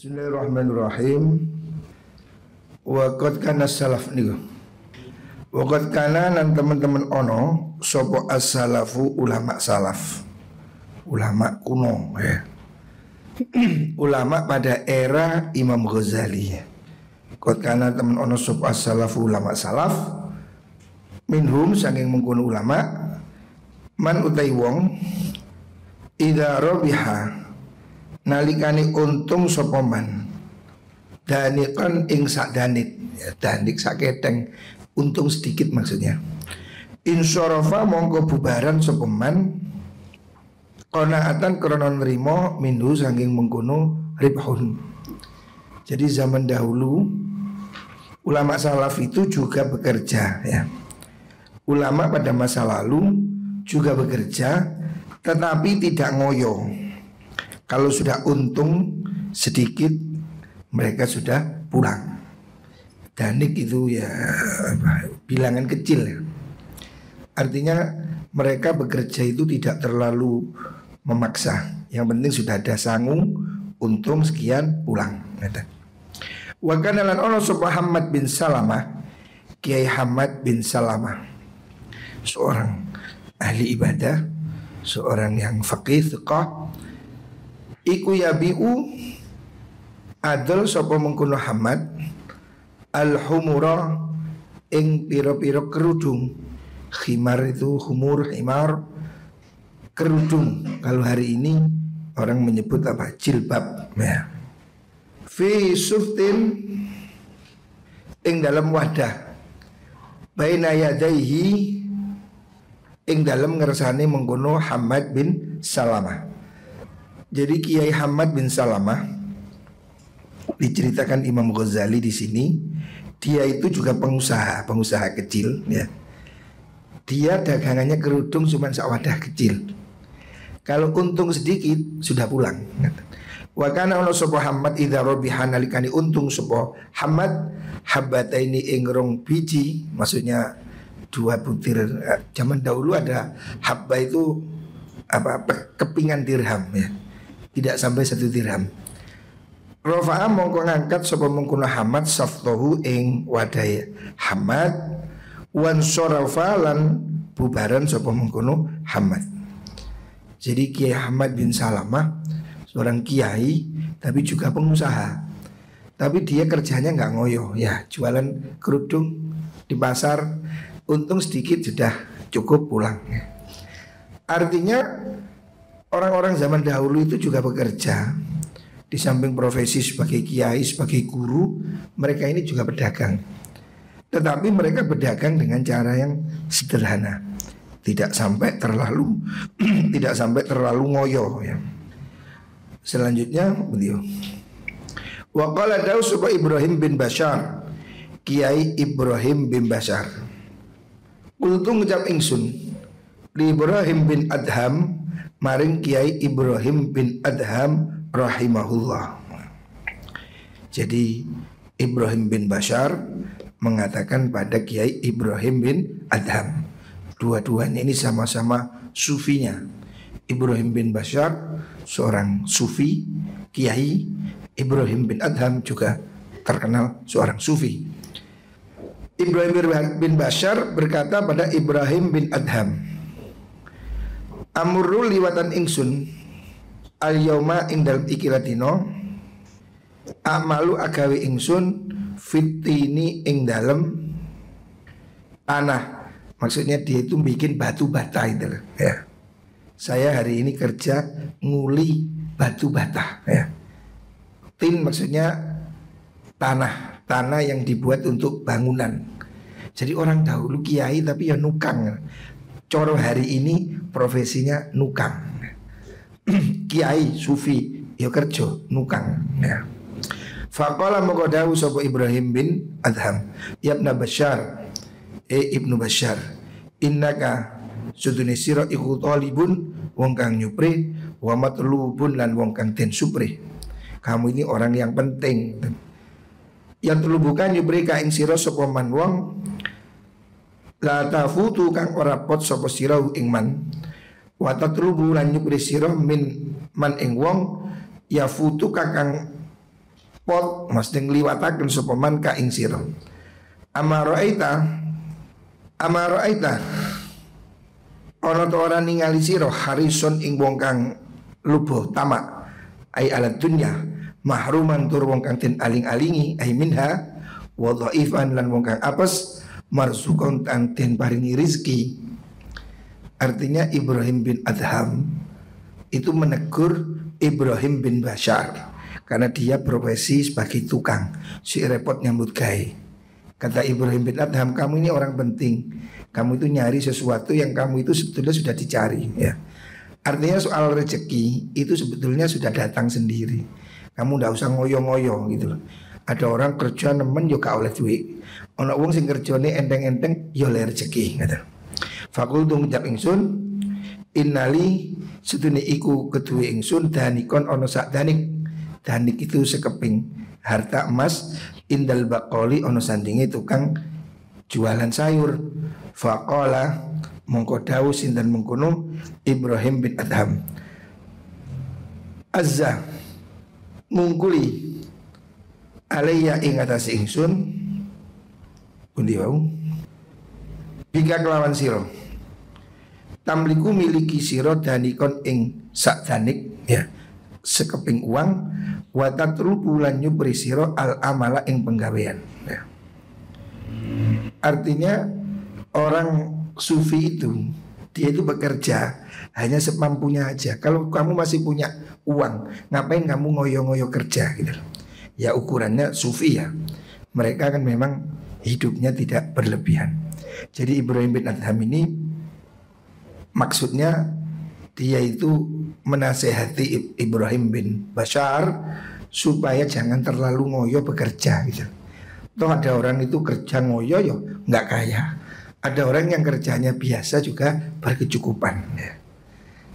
Bismillahirrahmanirrahim. Wa qad kana salaf niku. Wa qad kana nan teman-teman ono sapa as-salafu ulama salaf. Ulama kuno ya. Ulama pada era Imam Ghazali. Qad kana teman ono sapa as-salafu ulama salaf. Minhum saking mengkono ulama man utai wong idza rabiha nalikane untung sapa man danikan ing sak danit ya, danik sak keteng untung sedikit maksudnya insyarafa mongko bubaran sapa man qanaatan krana nrimo minhu saking mengkono ribhun. Jadi zaman dahulu ulama salaf itu juga bekerja ya. Ulama pada masa lalu juga bekerja tetapi tidak ngoyo. Kalau sudah untung sedikit mereka sudah pulang. Danik itu ya bilangan kecil ya. Artinya mereka bekerja itu tidak terlalu memaksa. Yang penting sudah ada sangu, untung sekian pulang. Wa kana lan ono sapa Hamad bin Salamah, Kiai Hamad bin Salamah, seorang ahli ibadah, seorang yang faqih, thiqah. Iku yabi'u adol sapa mengkono Hamad al-humura ing piro-piro kerudung. Khimar itu humur, himar kerudung. Kalau hari ini orang menyebut apa? Jilbab ya. Fi suftin ing dalam wadah baina yadaihi ing dalam ngersane mengkono Hamad bin Salamah. Jadi Kiai Hamad bin Salamah diceritakan Imam Ghazali di sini, dia itu juga pengusaha kecil ya. Dia dagangannya kerudung cuma sak wadah kecil. Kalau untung sedikit sudah pulang. Wa kana ono sapa Hamad idza rabiha nalikani untung sapa Hamad habataini ing rong biji, maksudnya 2 butir. Zaman dahulu ada habba itu apa kepingan dirham ya. Tidak sampai 1 dirham. Rafa'a mongko ngangkat sapa mengkono Hamad saftahu ing wadai Hamad wan sarafa lan bubaran sapa mengkono Hamad. Jadi Kiai Hamad bin Salamah seorang kiai tapi juga pengusaha. Tapi dia kerjanya nggak ngoyo ya, jualan kerudung di pasar, untung sedikit sudah cukup pulang ya. Artinya orang-orang zaman dahulu itu juga bekerja. Di samping profesi sebagai kiai, sebagai guru, mereka ini juga berdagang. Tetapi mereka berdagang dengan cara yang sederhana. Tidak sampai terlalu tidak sampai terlalu ngoyo ya. Selanjutnya beliau wa qala dawu sapa Ibrahim bin Bashar, Kiai Ibrahim bin Bashar. Qultu ngucap ingsun li Ibrahim bin Adham maring Kiai Ibrahim bin Adham rahimahullah. Jadi Ibrahim bin Bashar mengatakan pada Kiai Ibrahim bin Adham. Dua-duanya ini sama-sama sufinya. Ibrahim bin Bashar seorang sufi, Kiai Ibrahim bin Adham juga terkenal seorang sufi. Ibrahim bin Bashar berkata pada Ibrahim bin Adham, amurru liwatan ingsun al yauma ing dalem ikilatino amalu agawe ingsun fitini ing dalem tanah. Maksudnya dia itu bikin batu bata itu ya. Saya hari ini kerja nguli batu bata ya. Tin maksudnya tanah yang dibuat untuk bangunan. Jadi orang dahulu kiai tapi ya nukang. Coro hari ini profesinya nukang. Kiai sufi ya kerja nukang ya. Faqala maqadahu sapa Ibrahim bin Adham, ya Ibnu Bashar, Ibnu Bashar, innaka sudune sira iku talibun wong kang nyupri wa matlubun lan wong kang den supri. Kamu ini orang yang penting. Yang telubukan nyupri ka ing sira sapa man wong la tafutu kang ora pot sapa sira ing man. Wa tatlubu lan nyupri sira min man ing wong ya futu kakang pot mesti ngliwataken sapa man ka ing sira. Amaraita ana ta ora ningali sira harison ing wong kang lubuh tamak ai alat dunya mahruman tur wong kang den aling-alingi ai minha wa dhaifan lan wong kang apes marzukon tan den paringi rizki. Artinya Ibrahim bin Adham itu menegur Ibrahim bin Bashar karena dia profesi sebagai tukang, si repot nyambut gawe. Kata Ibrahim bin Adham, kamu ini orang penting, kamu itu nyari sesuatu yang kamu itu sebetulnya sudah dicari ya. Artinya soal rezeki itu sebetulnya sudah datang sendiri. Kamu tidak usah ngoyo-ngoyo gitu loh. Ada orang kerja nemen yo gak oleh duit, ana wong sing kerjane enteng-enteng yo oleh rezeki gitu. Fakultu ngucap ingsun innali sedune iku kedue ingsun danikon ono sak danik. Danik itu sekeping harta emas indal baqoli ono sandinge tukang jualan sayur. Faqala mongko dawuh sinten mengkono Ibrahim bin Adham, azza mungkuli alayya ing atase ingsun pundi wau bika kelawan sira tamliku miliki sira danikon ing sak danik ya sekeping uang wa tatrubu lan nyupri sira al amala ing penggawean ya. Artinya orang sufi itu dia itu bekerja hanya semampunya aja. Kalau kamu masih punya uang, ngapain kamu ngoyo-ngoyo kerja gitu. Ya ukurannya sufi ya. Mereka kan memang hidupnya tidak berlebihan. Jadi Ibrahim bin Adham ini maksudnya dia itu menasehati Ibrahim bin Bashar supaya jangan terlalu ngoyo bekerja gitu. Toh ada orang itu kerja ngoyo yo nggak kaya. Ada orang yang kerjanya biasa juga berkecukupan ya.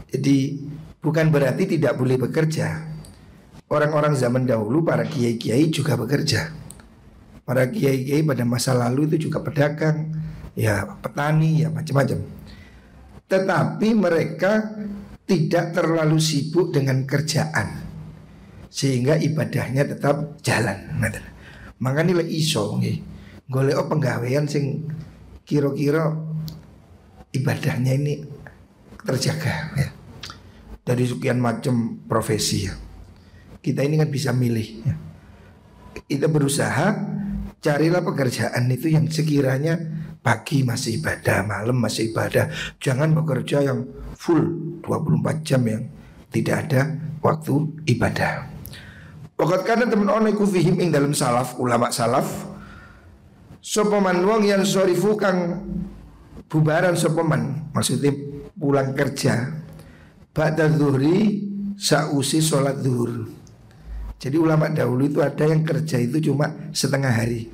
Jadi bukan berarti tidak boleh bekerja. Orang-orang zaman dahulu para kiai-kiai juga bekerja. Para kiai-kiai pada masa lalu itu juga pedagang, ya petani, ya macam-macam. Tetapi mereka tidak terlalu sibuk dengan kerjaan sehingga ibadahnya tetap jalan. Makanya iso nggih golek penggawean sing kira-kira ibadahnya ini terjaga ya. Dari sekian macam profesi ya. Kita ini kan bisa milih ya. Kita berusaha carilah pekerjaan itu yang sekiranya pagi masih ibadah, malam masih ibadah. Jangan bekerja yang full 24 jam yang tidak ada waktu ibadah. Pokoknya karena teman orang iku fihim ing dalam salaf, ulama salaf sopaman wong yang sorifu kang bubaran sopaman, maksudnya pulang kerja ba'da zuhri sausi sholat zuhur. Jadi ulama dahulu itu ada yang kerja itu cuma setengah hari,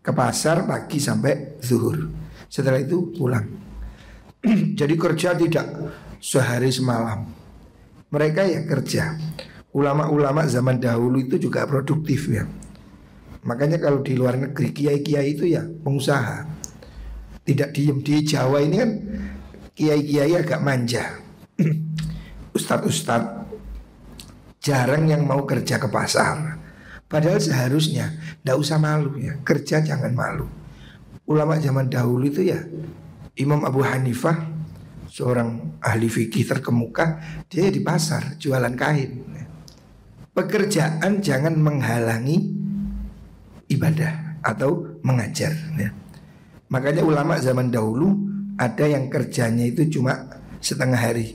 ke pasar pagi sampai zuhur, setelah itu pulang. Jadi kerja tidak sehari semalam. Mereka ya kerja. Ulama-ulama zaman dahulu itu juga produktif ya. Makanya kalau di luar negeri kiai-kiai itu ya pengusaha, tidak diem. Di Jawa ini kan kiai-kiai agak manja. Ustadz-ustadz jarang yang mau kerja ke pasar. Padahal seharusnya tidak usah malu ya. Kerja jangan malu. Ulama zaman dahulu itu ya Imam Abu Hanifah, seorang ahli fikih terkemuka, dia di pasar jualan kain. Pekerjaan jangan menghalangi ibadah atau mengajar ya. Makanya ulama zaman dahulu ada yang kerjanya itu cuma setengah hari,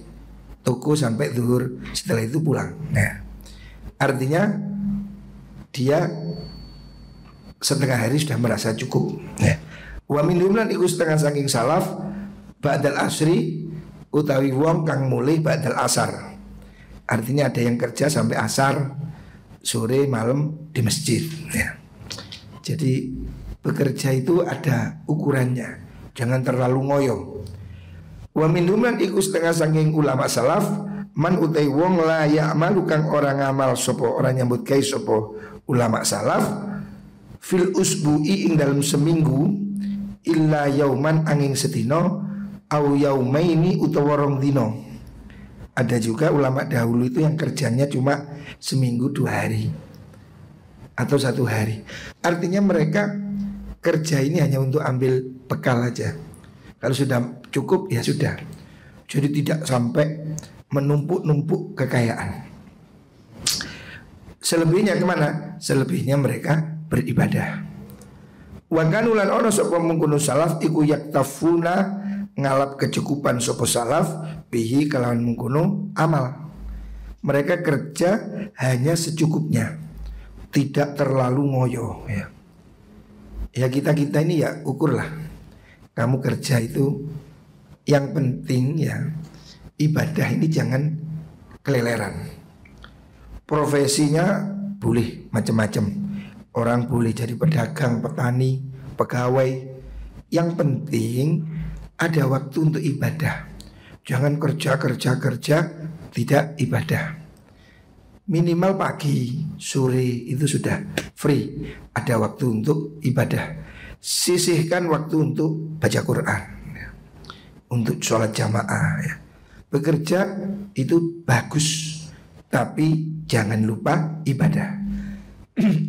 toko sampai zuhur, setelah itu pulang. Nah, artinya dia setengah hari sudah merasa cukup ya. Wa minhum lan iku setengah saking salaf ba'dal asri utawi wong kang mulai ba'dal asar. Artinya ada yang kerja sampai asar, sore malam di masjid ya. Jadi bekerja itu ada ukurannya, jangan terlalu ngoyo. Wa minhum lan iku setengah saking ulama salaf man utai wong la ya'malu kang orang ngamal sapa orang nyambut gawe sapa ulama salaf fil usbu'i ing dalam seminggu illa yauman angin sedino au yaumaini utawa rong dino. Ada juga ulama dahulu itu yang kerjanya cuma seminggu 2 hari. atau 1 hari. Artinya mereka kerja ini hanya untuk ambil bekal aja. Kalau sudah cukup ya sudah. Jadi tidak sampai menumpuk-numpuk kekayaan. Selebihnya kemana? Selebihnya mereka beribadah. Wa kanulan ono sapa mungkunu salaf iku yaktafuna ngalap kecukupan sapa salaf bihi kalawan mungkunu amal. Mereka kerja hanya secukupnya, tidak terlalu ngoyo ya. Ya kita ini ya ukurlah. Kamu kerja itu yang penting ya ibadah ini jangan keleleran. Profesinya boleh macam-macam. Orang boleh jadi pedagang, petani, pegawai. Yang penting ada waktu untuk ibadah. Jangan kerja tidak ibadah. Minimal pagi, sore itu sudah free. Ada waktu untuk ibadah. Sisihkan waktu untuk baca Quran, untuk sholat jamaah ya. Bekerja itu bagus, tapi jangan lupa ibadah.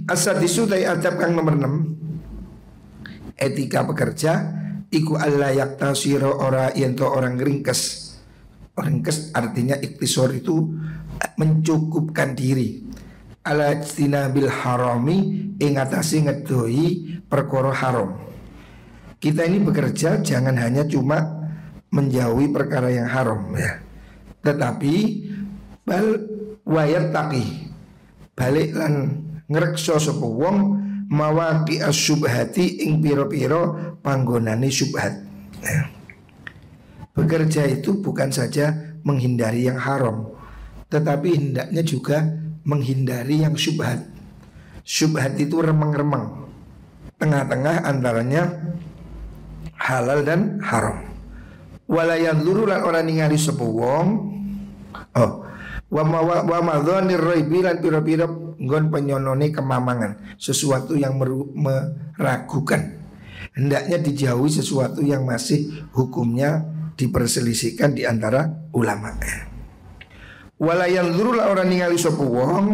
As-sadisu dari adab kang nomor 6, etika pekerja iku alla yaktasiro ora yento orang ringkes. Ringkes artinya iktisor itu mencukupkan diri. Ala istinabil harami ingatasi ngedoi perkara haram. Kita ini bekerja jangan hanya cuma menjauhi perkara yang haram ya. Tetapi bal wayat taqi balik lan ngrekso sapa wong mawaqi asyubhati ing pira-pira panggonane syubhat ya. Bekerja itu bukan saja menghindari yang haram, tetapi hendaknya juga menghindari yang syubhat. Syubhat itu remeng-remeng, tengah-tengah antaranya halal dan haram. Wala yanzuru lan ora ningali sapa wong. Wa madhanir raibi lan pira-pira nggon penyonone kemamangan, sesuatu yang meragukan. Hendaknya dijauhi sesuatu yang masih hukumnya diperselisihkan di antara ulama. Wala yanzuru lan ora ningali sapa wong,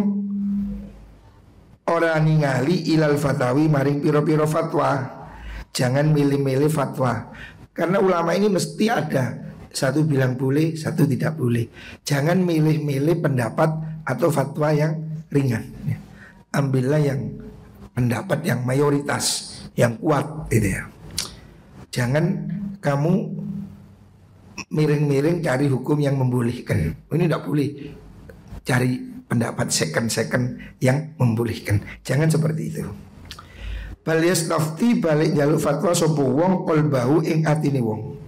ora ningali ilal fatawi maring pira-pira fatwa. Jangan milih-milih fatwa. Karena ulama ini mesti ada, satu bilang boleh, satu tidak boleh. Jangan milih-milih pendapat atau fatwa yang ringan. Ambillah yang pendapat yang mayoritas, yang kuat gitu ya. Jangan kamu miring-miring cari hukum yang membolehkan. Ini tidak boleh. Cari pendapat second yang membolehkan. Jangan seperti itu. Balias nafti balik jaluk fatwa sopo wong qalbahu ing atine wong.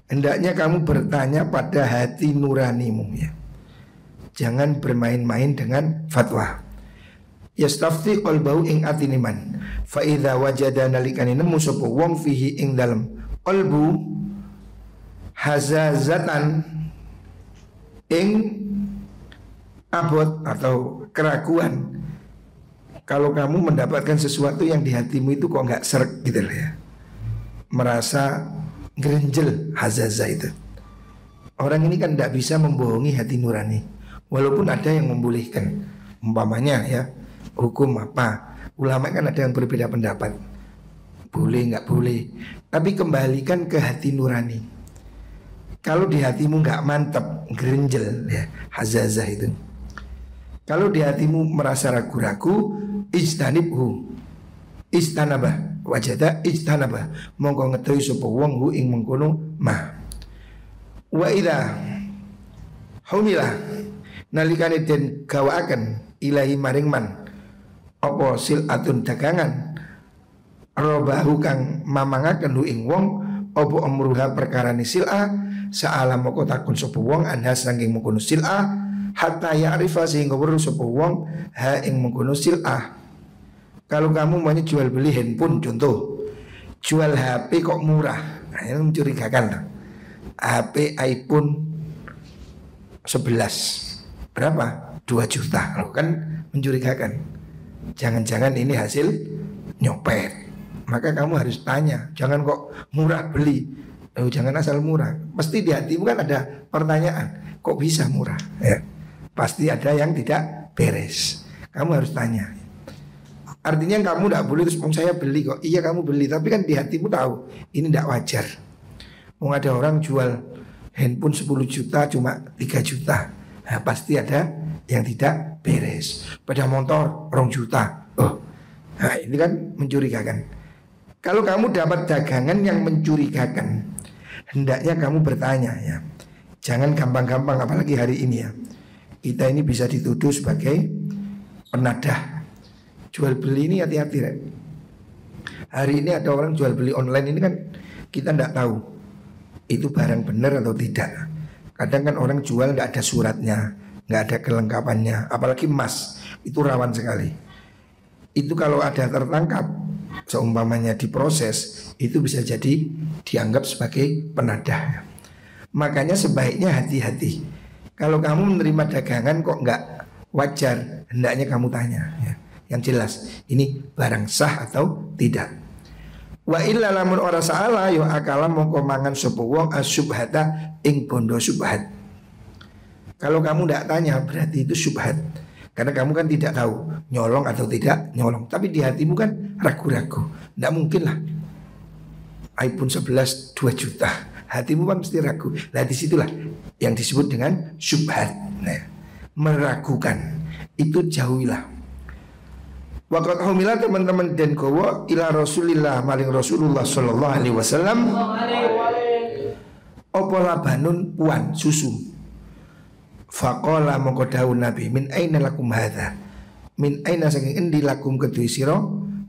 Hendaknya kamu bertanya pada hati nuranimu ya. Jangan bermain-main dengan fatwa. Yastafti qalbahu ing atine man. Fa idza wajada nalikane nemu sopo wong fihi ing dalem qalbu hazazatan ing abot atau keraguan. Kalau kamu mendapatkan sesuatu yang di hatimu itu kok nggak seret gitu lah ya, merasa gerenjel, hazaza itu. Orang ini kan tidak bisa membohongi hati nurani, walaupun ada yang membolehkan. Umpamanya ya, hukum apa, ulama kan ada yang berbeda pendapat, boleh nggak boleh. Tapi kembalikan ke hati nurani. Kalau di hatimu nggak mantap, gerenjel ya, hazaza itu. Kalau di hatimu merasa ragu-ragu, ijtanibhu, istanabah, wajada ijtanabah, mongko ngetui sapa wong hu ing mengkono mah. Wa idza humilah nalikane den gawaaken ilahi maring man apa silatun dagangan robahu kang mamangaken hu ing wong apa amruha perkarane sil'a sa'ala moko takun sapa wong anha saking mengkono sil'a hatta ya'rifa sehingga weruh sapa wong ha ing mengkono sil'ah. Kalau kamu mau jual beli handphone contoh, jual HP kok murah, nah ini mencurigakan. HP iPhone 11 berapa? 2 juta, loh kan mencurigakan. Jangan-jangan ini hasil nyopet. Maka kamu harus tanya, jangan kok murah beli. Oh, jangan asal murah. Pasti di hatimu kan ada pertanyaan, kok bisa murah ya? Pasti ada yang tidak beres. Kamu harus tanya. Artinya kamu tidak boleh terus saya beli kok. Iya kamu beli, tapi kan di hatimu tahu ini tidak wajar. Mau ada orang jual handphone 10 juta cuma 3 juta. Nah, pasti ada yang tidak beres. Pada motor 2 juta. Oh, nah ini kan mencurigakan. Kalau kamu dapat dagangan yang mencurigakan, hendaknya kamu bertanya ya. Jangan gampang-gampang, apalagi hari ini ya. Kita ini bisa dituduh sebagai penadah. Jual beli ini hati-hati ya. Hari ini ada orang jual beli online ini kan kita tidak tahu itu barang benar atau tidak. Kadang kan orang jual nggak ada suratnya, nggak ada kelengkapannya, apalagi emas itu rawan sekali. Itu kalau ada tertangkap, seumpamanya diproses, itu bisa jadi dianggap sebagai penadah. Makanya sebaiknya hati-hati. Kalau kamu menerima dagangan kok nggak wajar, hendaknya kamu tanya ya. Yang jelas ini barang sah atau tidak. Wa illa lamun ora salah yo akala mongko mangan sapa wong asyubhata ing bondo syubhat. Kalau kamu tidak tanya berarti itu syubhat. Karena kamu kan tidak tahu nyolong atau tidak nyolong. Tapi di hatimu kan ragu-ragu. Tidak mungkin lah iPhone 11 2 juta. Hatimu kan mesti ragu. Nah disitulah yang disebut dengan syubhat. Nah, meragukan. Itu jauhilah. Waqat humila teman-teman dan gowo ila Rasulillah maring Rasulullah sallallahu alaihi wasallam apa labanun puan susu. Faqala mongko dawuh Nabi min aina lakum hadza. Min aina saking endi lakum kedue sira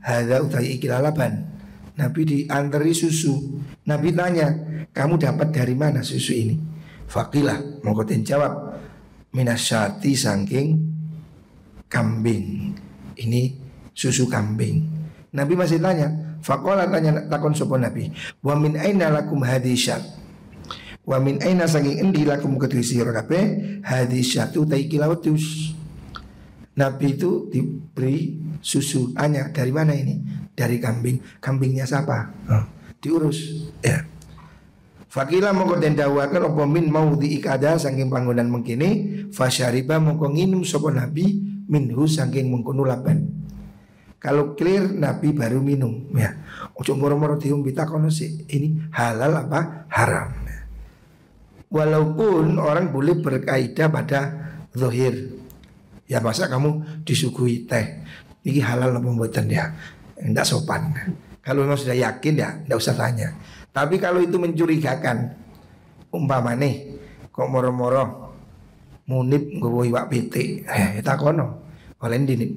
hadza utawi iki laban. Nabi dianteri susu. Nabi tanya, "Kamu dapat dari mana susu ini?" Faqilah mongko den jawab minasyati saking kambing. Ini susu kambing. Nabi masih tanya, faqala tanya takon sapa Nabi, "Wa min aina lakum hadisyat?" Wa min aina saking endi lakum kedue sira kabeh hadisyatu taikilawatus. Nabi itu diberi susu. Tanya, dari mana ini? Dari kambing. Kambingnya siapa? Diurus. Ya. Fakila mongko den dawaken apa min maudhi ikada saking panggonan mengkene fasyariba mongko nginum sapa Nabi minhu saking mengkono laban. Kalau clear Nabi baru minum ya. Ojo moro-moro diumbi takono sih ini halal apa haram. Walaupun orang boleh berkaidah pada zahir. Ya masa kamu disuguhi teh ini halal apa mboten ya? Enggak sopan. Kalau memang sudah yakin ya enggak usah tanya. Tapi kalau itu mencurigakan, umpama nih kok moro-moro munib nggowo iwak pitik, takono oleh ndi nih.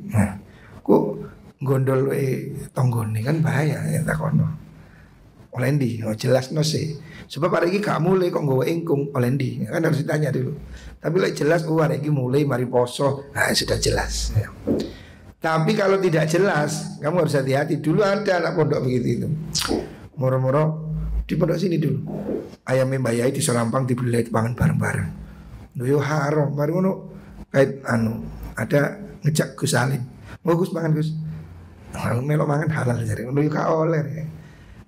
Kok gondol tonggone kan bahaya ya takono. Oleh ndi? Oh jelas no sih. Sebab hari ini gak mulai kok nggowo ingkung oleh ndi? Kan harus ditanya dulu. Tapi lek jelas hari ini mulai mari poso, nah sudah jelas ya. Tapi kalau tidak jelas, kamu harus hati-hati. Dulu ada anak pondok begitu itu. Moro-moro di pondok sini dulu. Ayamnya Mbak Yai di Serampang dibeli pangan bareng-bareng. Yo haram, baru ngono kait ada ngejak Gus Salim. Mau Gus mangan Gus. Melok mangan halal jare. Ngono yo gak oleh.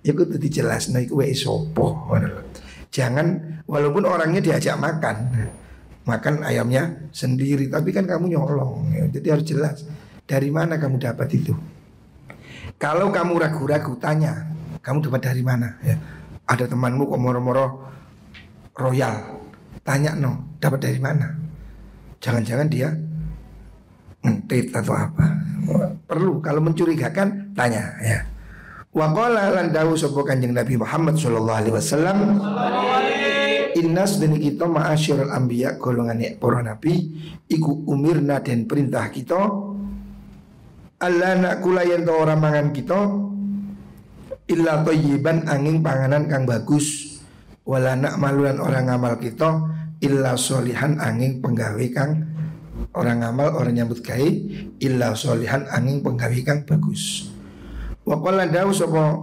Ya kudu dijelasno iku wae sopo. Jangan walaupun orangnya diajak makan. Makan ayamnya sendiri tapi kan kamu nyolong. Jadi harus jelas dari mana kamu dapat itu. Kalau kamu ragu-ragu tanya, kamu dapat dari mana ya? Ada temanmu kok moro-moro royal, tanya no, dapat dari mana? Jangan-jangan dia ngentit atau apa? Perlu kalau mencurigakan tanya ya. Wa qala lan dawu sapa Kanjeng Nabi Muhammad sallallahu alaihi wasallam, innas dan kita ma'asyiral anbiya golongan para nabi iku umirna dan perintah kita Allah nakula yen ora mangan kita illa thayyiban angin panganan kang bagus wala nak malulan orang ngamal kita illa solihan angin penggawe kang orang ngamal orang nyambut gawe illa solihan angin penggawe kang bagus. Wa qala dawu sapa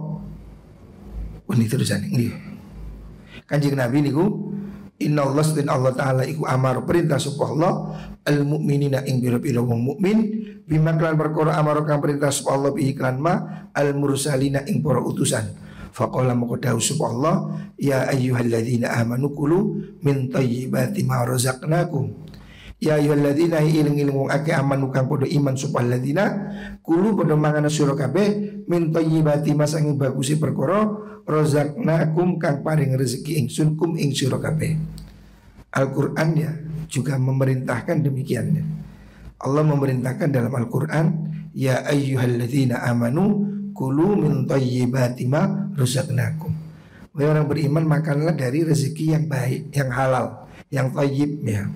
ini terusan nggih. Kanjeng Nabi niku innallaha dan Allah taala iku amar perintah sapa Allah al mukminina ing pira-pira wong mukmin bima kelan perkara amar kang perintah sapa Allah bi iklan ma al mursalina ing para utusan. Faqala moko dawuh sapa Allah ya ayyuhalladzina amanu kulu min thayyibati ma razaqnakum Ya ayyuhalladzina iling-iling wong akeh amanu kang padha iman sapa alladzina kulu padha mangan sira kabeh min thayyibati masangi bagusi perkara razaqnakum kang paring rezeki ingsun kum ing sira kabeh. Al-Qur'an ya juga memerintahkan demikian. Allah memerintahkan dalam Al-Qur'an, ya ayyuhalladzina amanu kulu min thayyibati ma razaqnakum. Wahai orang beriman, makanlah dari rezeki yang baik, yang halal, yang thayyib ya.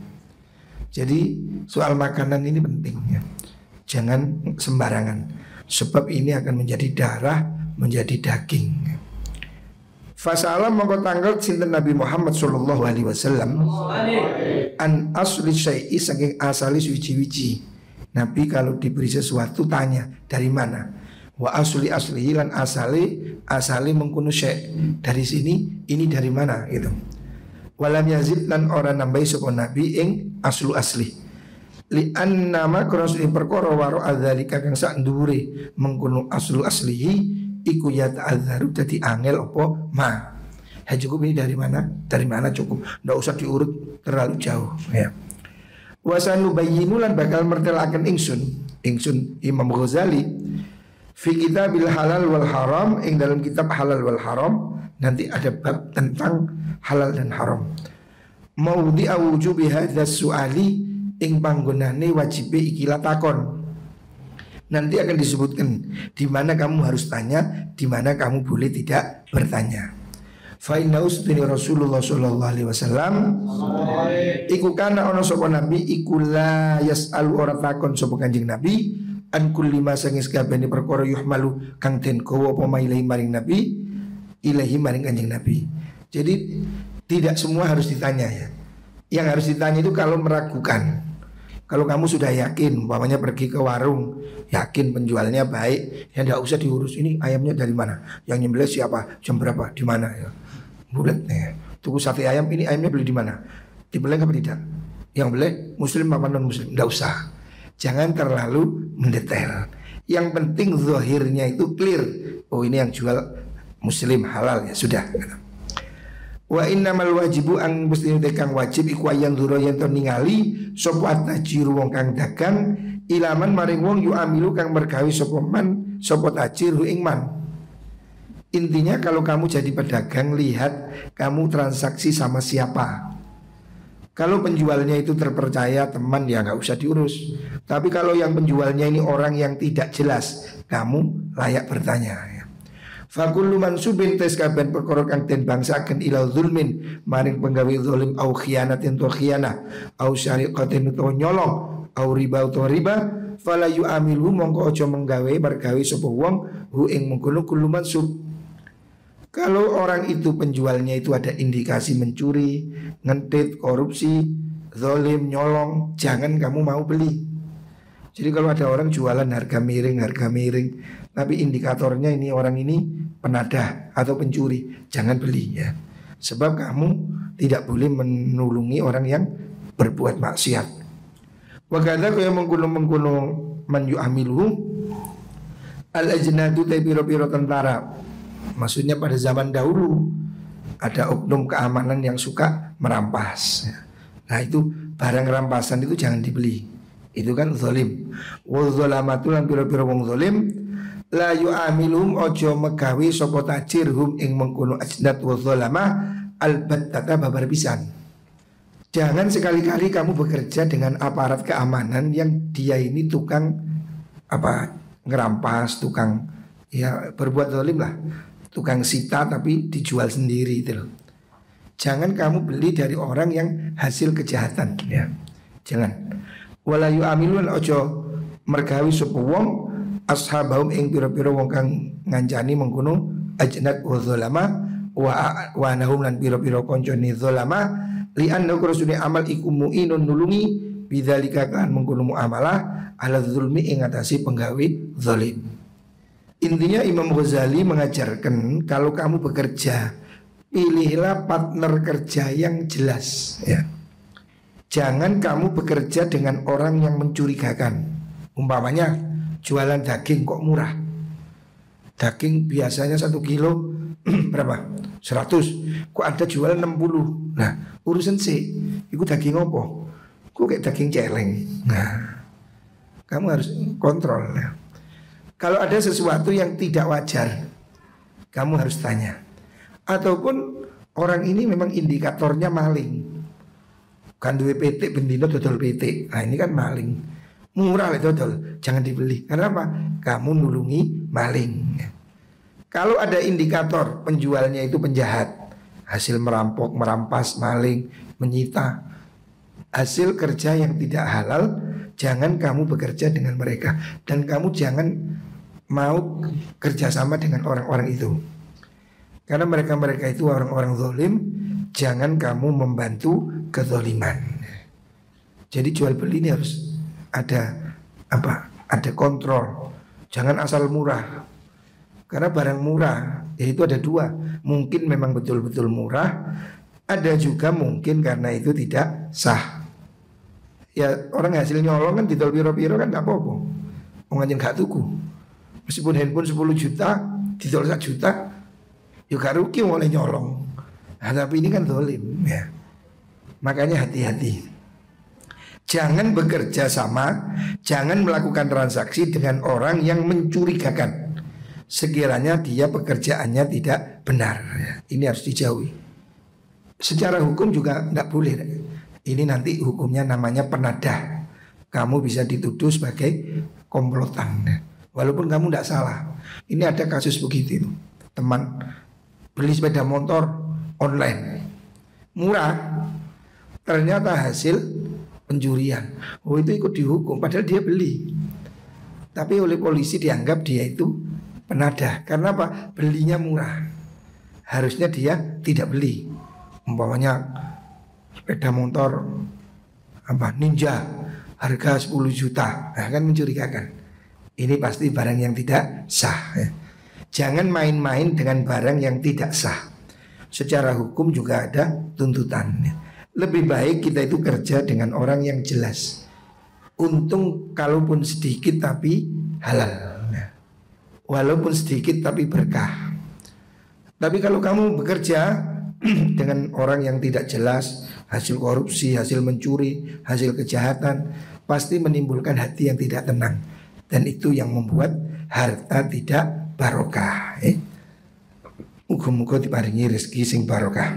Jadi soal makanan ini penting ya. Jangan sembarangan, sebab ini akan menjadi darah, menjadi daging. Fasalam mongko tanggal sinten Nabi Muhammad sallallahu alaihi wasallam an asli syai'i saking asali suci-wici. Nabi kalau diberi sesuatu tanya dari mana? Wa asli lan asali mengkuno syai', dari sini ini dari mana gitu. Walam yazid lan ora nambahi sapa nabi ing asli li annama krasune perkara waro adzalika kang sak ndure mengkuno aslihi iku ya ta'adzaru dadi angel apa ma. Ha cukup ini dari mana cukup, ndak usah diurut terlalu jauh ya. Wasanu bayyinu lan bakal mertelaken ingsun Imam Ghazali fi kitabil halal wal haram, ing dalam kitab halal wal haram nanti ada bab tentang halal dan haram. Maudhi awujubi hadzal su'ali, ing panggonane wajib ikilah takon. Nanti akan disebutkan di mana kamu harus tanya, di mana kamu boleh tidak bertanya. Fa inna usbini Rasulullah sallallahu alaihi wasallam iku kana ana sapa nabi iku la yas'alu ora takon sapa Kanjeng Nabi an kulli ma sangis kabehane perkara yuhmalu kang den gawa apa ilahi maring nabi ilahi maring Kanjeng Nabi. Jadi tidak semua harus ditanya ya. Yang harus ditanya itu kalau meragukan. Kalau kamu sudah yakin, umpamanya pergi ke warung, yakin penjualnya baik, ya tidak usah diurus ini ayamnya dari mana, yang nyembelih siapa, jam berapa, di mana ya. Bulat ya. Tuku sate ayam, ini ayamnya beli di mana, dibeli apa tidak? Yang beli muslim apa non muslim, tidak usah. Jangan terlalu mendetail. Yang penting zahirnya itu clear. Oh ini yang jual muslim halal ya sudah. Wa innamal wajibu ang mesti kang wajib iku yang dzura yen to ningali sapa tajir wong kang dagang ilaman maring wong yu amilu kang mergawe sapa man sapa tajir ing man. Intinya kalau kamu jadi pedagang, lihat kamu transaksi sama siapa. Kalau penjualnya itu terpercaya, teman, ya nggak usah diurus. Tapi kalau yang penjualnya ini orang yang tidak jelas, kamu layak bertanya ya. Fakullu mansubin tes kaben perkara kang den bangsaken ila zulmin maring penggawe zalim au khianatin to khianah au syariqatin to nyolong au riba to riba fala yu'amilu mongko aja menggawe bergawe sapa wong hu ing mengkono kullu mansub. Kalau orang itu penjualnya itu ada indikasi mencuri, ngentit, korupsi, zalim, nyolong, jangan kamu mau beli. Jadi kalau ada orang jualan harga miring, tapi indikatornya ini orang ini penadah atau pencuri, jangan beli ya. Sebab kamu tidak boleh menolongi orang yang berbuat maksiat. Wa kadza kaya mengkono-mengkono man yu'amilu al-ajnadu ta pira-pira tentara. Maksudnya pada zaman dahulu ada oknum keamanan yang suka merampas. Nah itu barang rampasan itu jangan dibeli. Itu kan zalim. Wa zalamatu lan pira-pira wong zalim la yu'amilum ojo megawe sapa tajir hum ing mengkono ajnad wa zalama albattata babar pisan. Jangan sekali-kali kamu bekerja dengan aparat keamanan yang dia ini tukang ngerampas, tukang ya berbuat zalim lah. Tukang sita tapi dijual sendiri itu loh. Jangan kamu beli dari orang yang hasil kejahatan ya. Jangan. Wala yu'amilun ojo mergawi sapa wong ashabahum ing pira-pira wong kang ngancani mengkono ajnad wa zalama wa nahum lan pira-pira kancane zalama li anna rasune amal iku mu'inun nulungi bidzalika kan mengkono muamalah ala zulmi ing atase penggawe zalim. Intinya Imam Ghazali mengajarkan kalau kamu bekerja, pilihlah partner kerja yang jelas ya. Jangan kamu bekerja dengan orang yang mencurigakan. Umpamanya jualan daging kok murah. Daging biasanya 1 kilo berapa? 100. Kok ada jualan 60. Nah urusan sih, itu daging apa? kok kayak daging celeng. Nah, kamu harus kontrol ya. Kalau ada sesuatu yang tidak wajar, kamu harus tanya. Ataupun orang ini memang indikatornya maling, kan duwe PT bendino dodol PT. Nah ini kan maling, murah lah dodol, jangan dibeli. Karena apa? Kamu nulungi maling. Kalau ada indikator penjualnya itu penjahat, hasil merampok, merampas, maling, menyita, hasil kerja yang tidak halal, jangan kamu bekerja dengan mereka. Dan kamu jangan mau kerjasama dengan orang-orang itu, karena mereka-mereka itu orang-orang zalim. Jangan kamu membantu kezaliman. Jadi jual beli ini harus ada apa? Ada kontrol. Jangan asal murah. Karena barang murah yaitu ada dua. Mungkin memang betul-betul murah, ada juga mungkin karena itu tidak sah. Ya orang hasil nyolong kan didol piro-piro kan gak apa-apa. Wong anjen gak tuku. Meskipun handphone 10 juta didol 1 juta, ya gak rugi oleh nyolong. Nah, tapi ini kan zalim ya. Makanya hati-hati. Jangan bekerja sama, jangan melakukan transaksi dengan orang yang mencurigakan. Sekiranya dia pekerjaannya tidak benar ya. Ini harus dijauhi. Secara hukum juga tidak boleh. Ini nanti hukumnya namanya penadah. Kamu bisa dituduh sebagai komplotan, walaupun kamu tidak salah. Ini ada kasus begitu. Teman beli sepeda motor online murah, ternyata hasil pencurian. Oh itu ikut dihukum, padahal dia beli. Tapi oleh polisi dianggap dia itu penadah. Karena apa? Belinya murah. Harusnya dia tidak beli. Umpamanya sepeda motor apa Ninja harga 10 juta, nah, kan mencurigakan. Ini pasti barang yang tidak sah ya. Jangan main-main dengan barang yang tidak sah. Secara hukum juga ada tuntutan ya. Lebih baik kita itu kerja dengan orang yang jelas. Untung kalaupun sedikit tapi halal ya. Walaupun sedikit tapi berkah. Tapi kalau kamu bekerja dengan orang yang tidak jelas, hasil korupsi, hasil mencuri, hasil kejahatan, pasti menimbulkan hati yang tidak tenang. Dan itu yang membuat harta tidak barokah. Muga-muga diparingi rezeki sing barokah.